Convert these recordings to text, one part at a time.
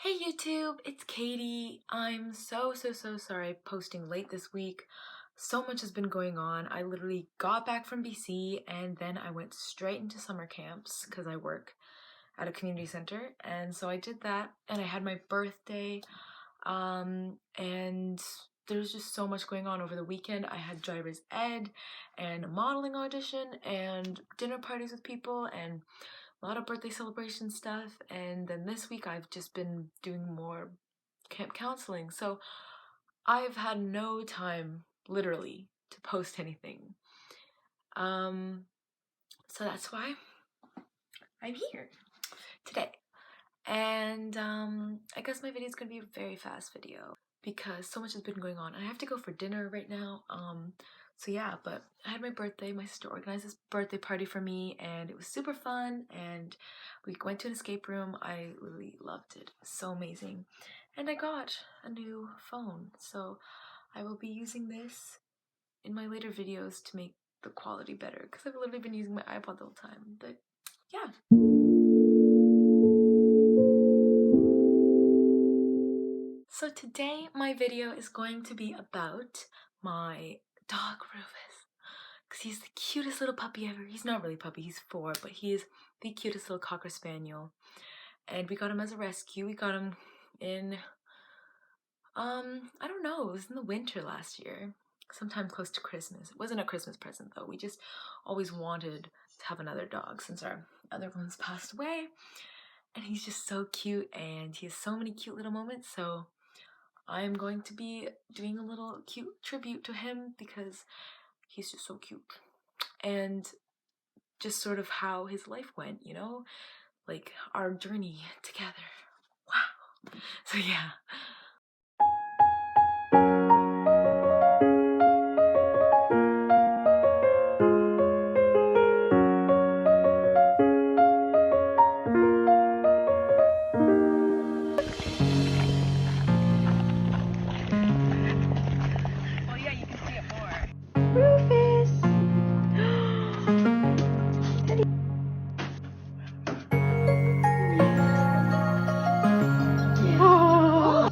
Hey YouTube, it's Katie. I'm so sorry posting late this week. So much has been going on. I literally got back from BC and then I went straight into summer camps because I work at a community center, and so I did that and I had my birthday and there's just so much going on over the weekend. I had driver's ed and a modeling audition and dinner parties with people and a lot of birthday celebration stuff, and then this week I've just been doing more camp counseling, so I've had no time literally to post anything. So that's why I'm here today. And I guess my video is gonna be a very fast video because so much has been going on. I have to go for dinner right now. So yeah, but I had my birthday. My sister organized this birthday party for me and it was super fun, and we went to an escape room. I really loved it. So amazing. And I got a new phone, so I will be using this in my later videos to make the quality better because I've literally been using my iPod the whole time. But yeah. So today my video is going to be about my dog Rufus, because he's the cutest little puppy ever. He's not really a puppy, he's 4, but he is the cutest little Cocker Spaniel. And we got him as a rescue. We got him in, I don't know, it was in the winter last year, sometime close to Christmas. It wasn't a Christmas present though. We just always wanted to have another dog since our other ones passed away. And he's just so cute and he has so many cute little moments, so I'm going to be doing a little cute tribute to him because he's just so cute. And just sort of how his life went, you know? Like our journey together. Wow. So yeah. Well, yeah, you can see it more. Rufus! Oh.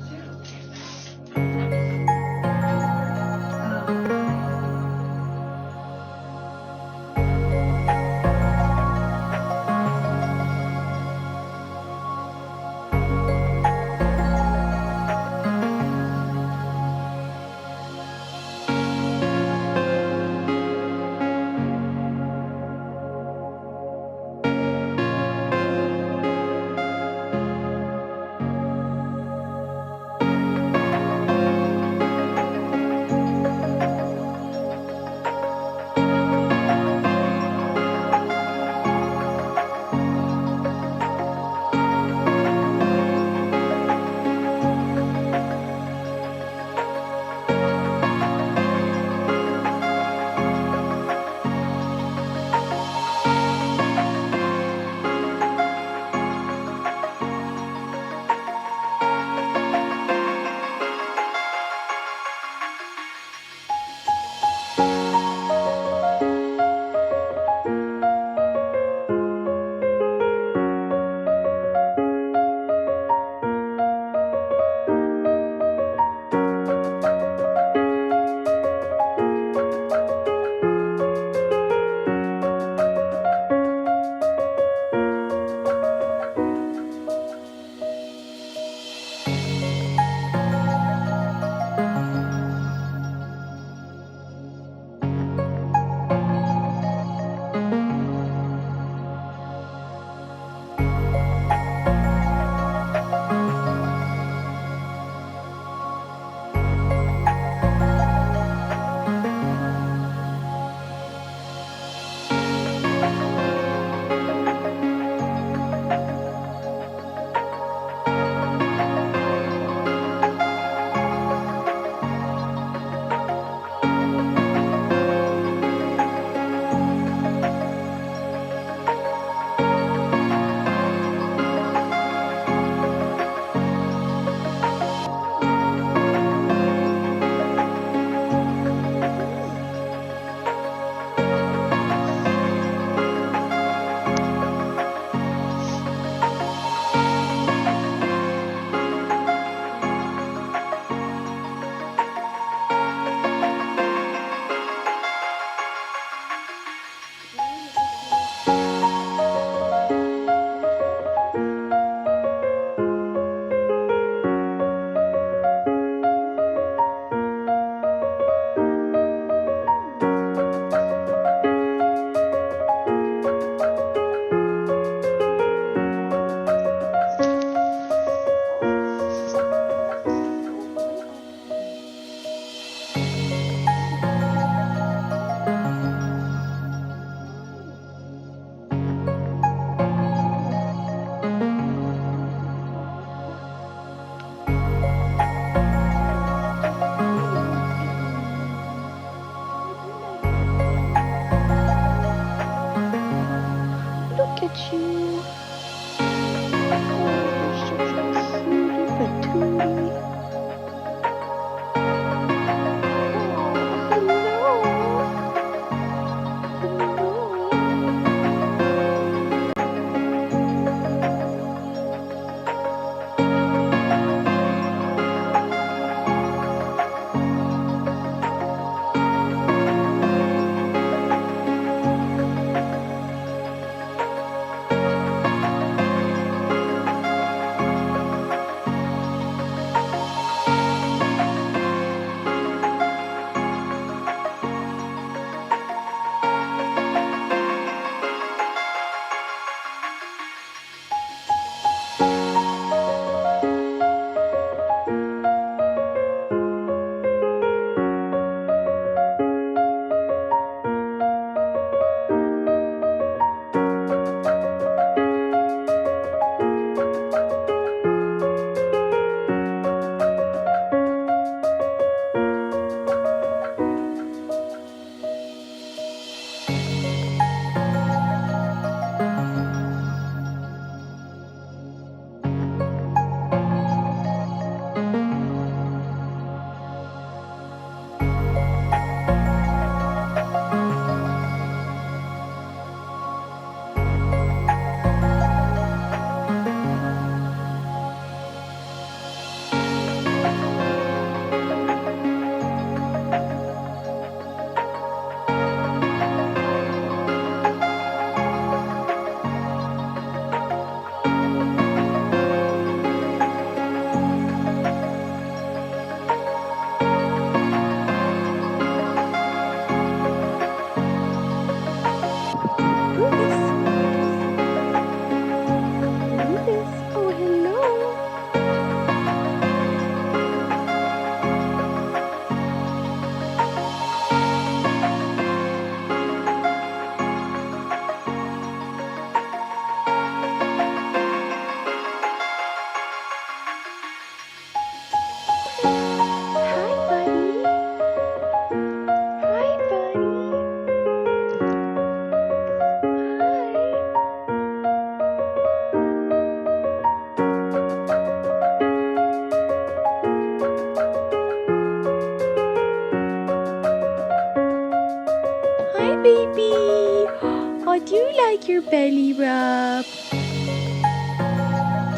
your belly rub? Do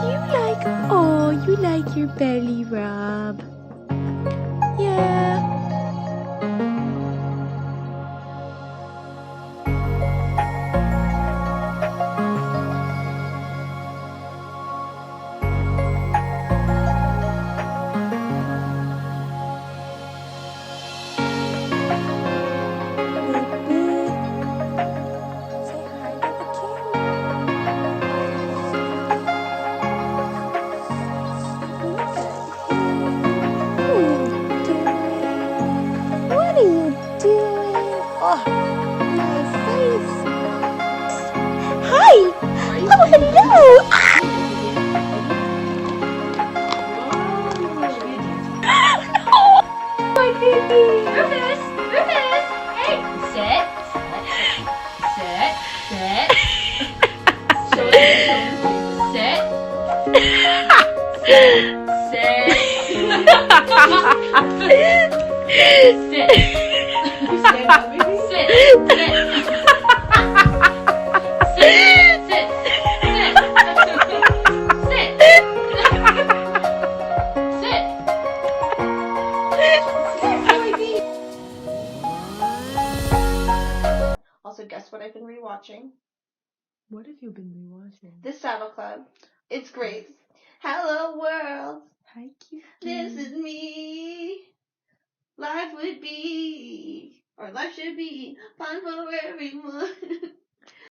you like, oh, you like your belly rub? Yeah. Say hi to the camera. What are you doing? Oh, my face. Hi. Oh, hello. My baby. Rufus! Rufus! Hey! Sit. Sit. Sit. Sit. Sit. Sit. Sit. Also, guess what I've been rewatching? What have you been rewatching? The Saddle Club. It's great. Hello world, Hi, cute. this is me. Life would be, or life should be, fun for everyone.